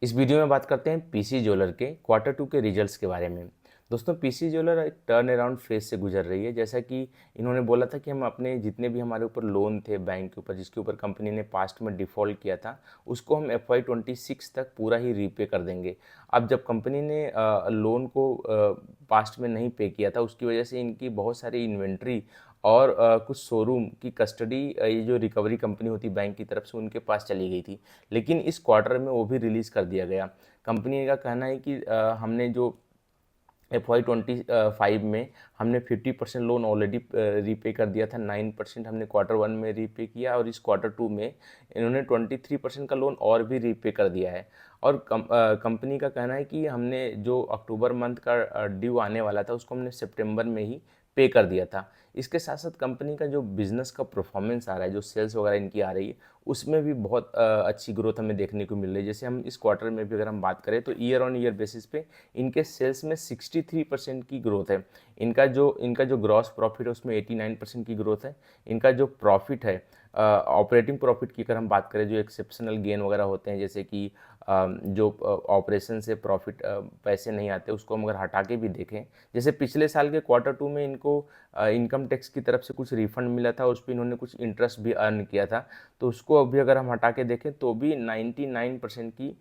इस वीडियो में बात करते हैं पीसी ज्वेलर के क्वार्टर टू के रिजल्ट्स के बारे में। दोस्तों, पीसी ज्वेलर एक टर्न अराउंड फेज से गुजर रही है। जैसा कि इन्होंने बोला था कि हम अपने जितने भी हमारे ऊपर लोन थे बैंक के ऊपर, जिसके ऊपर कंपनी ने पास्ट में डिफ़ॉल्ट किया था, उसको हम FY26 तक पूरा ही रीपे कर देंगे। अब जब कंपनी ने लोन को पास्ट में नहीं पे किया था, उसकी वजह से इनकी बहुत सारी इन्वेंट्री और कुछ शोरूम की कस्टडी ये जो रिकवरी कंपनी होती है बैंक की तरफ से, उनके पास चली गई थी। लेकिन इस क्वार्टर में वो भी रिलीज़ कर दिया गया। कंपनी का कहना है कि हमने जो FY25 में हमने 50% लोन ऑलरेडी रीपे कर दिया था, 9% हमने क्वार्टर वन में रीपे किया और इस क्वार्टर टू में इन्होंने 23% का लोन और भी रीपे कर दिया है। और कंपनी का कहना है कि हमने जो अक्टूबर मंथ का ड्यू आने वाला था, उसको हमने सितंबर में ही पे कर दिया था। इसके साथ साथ कंपनी का जो बिज़नेस का परफॉर्मेंस आ रहा है, जो सेल्स वगैरह इनकी आ रही है, उसमें भी बहुत अच्छी ग्रोथ हमें देखने को मिल रही है। जैसे हम इस क्वार्टर में भी अगर हम बात करें तो ईयर ऑन ईयर बेसिस पे इनके सेल्स में 63% की ग्रोथ है। इनका जो ग्रॉस प्रॉफिट है उसमें 89% की ग्रोथ है। इनका जो प्रॉफिट है, ऑपरेटिंग प्रॉफिट की अगर हम बात करें, जो एक्सेप्शनल गेन वगैरह होते हैं, जैसे कि जो ऑपरेशन से प्रॉफिट पैसे नहीं आते, उसको हम अगर हटा के भी देखें, जैसे पिछले साल के क्वार्टर टू में इनको इनकम टैक्स की तरफ से कुछ रिफंड मिला था, उस पर इन्होंने कुछ इंटरेस्ट भी अर्न किया था, तो उसको अभी अगर हम हटा के देखें तो भी 99% की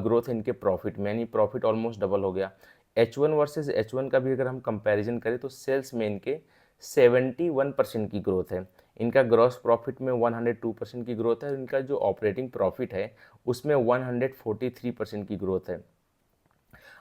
ग्रोथ इनके प्रॉफिट में, यानी प्रॉफिट ऑलमोस्ट डबल हो गया। H1 वर्सेस H1 का भी अगर हम कंपैरिजन करें तो सेल्स में इनके 71% की ग्रोथ है। इनका ग्रॉस प्रॉफिट में 102% की ग्रोथ है। इनका जो ऑपरेटिंग प्रॉफिट है उसमें 143% की ग्रोथ है।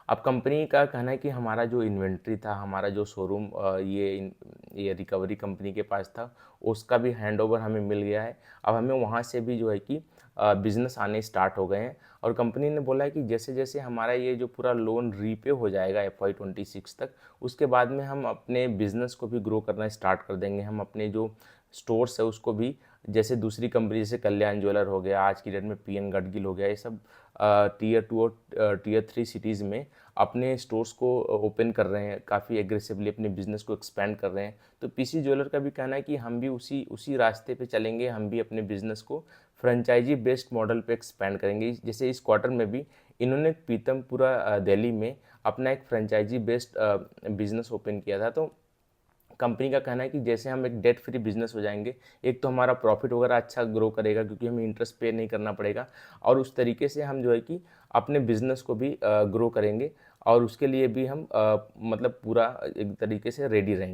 अब कंपनी का कहना है कि हमारा जो इन्वेंट्री था, हमारा जो शोरूम ये रिकवरी कंपनी के पास था, उसका भी हैंडओवर हमें मिल गया है। अब हमें वहाँ से भी जो है कि बिज़नेस आने स्टार्ट हो गए हैं। और कंपनी ने बोला है कि जैसे जैसे हमारा ये जो पूरा लोन रीपे हो जाएगा FY26 तक, उसके बाद में हम अपने बिज़नेस को भी ग्रो करना स्टार्ट कर देंगे। हम अपने जो स्टोर्स है उसको भी, जैसे दूसरी कंपनी जैसे कल्याण ज्वेलर हो गया, आज की डेट में PN गडगिल हो गया, ये सब टीयर 2 और टीयर 3 सिटीज़ में अपने स्टोर्स को ओपन कर रहे हैं, काफ़ी एग्रेसिवली अपने बिज़नेस को एक्सपेंड कर रहे हैं। तो पीसी ज्वेलर का भी कहना है कि हम भी उसी उसी रास्ते पे चलेंगे। हम भी अपने बिज़नेस को फ्रेंचाइजी बेस्ड मॉडल पे एक्सपेंड करेंगे। जैसे इस क्वार्टर में भी इन्होंने पीतमपुरा दिल्ली में अपना एक फ्रेंचाइजी बेस्ड बिज़नेस ओपन किया था। तो कंपनी का कहना है कि जैसे हम एक डेट फ्री बिजनेस हो जाएंगे, एक तो हमारा प्रॉफिट वगैरह अच्छा ग्रो करेगा क्योंकि हमें इंटरेस्ट पे नहीं करना पड़ेगा, और उस तरीके से हम जो है कि अपने बिजनेस को भी ग्रो करेंगे, और उसके लिए भी हम मतलब पूरा एक तरीके से रेडी रहेंगे।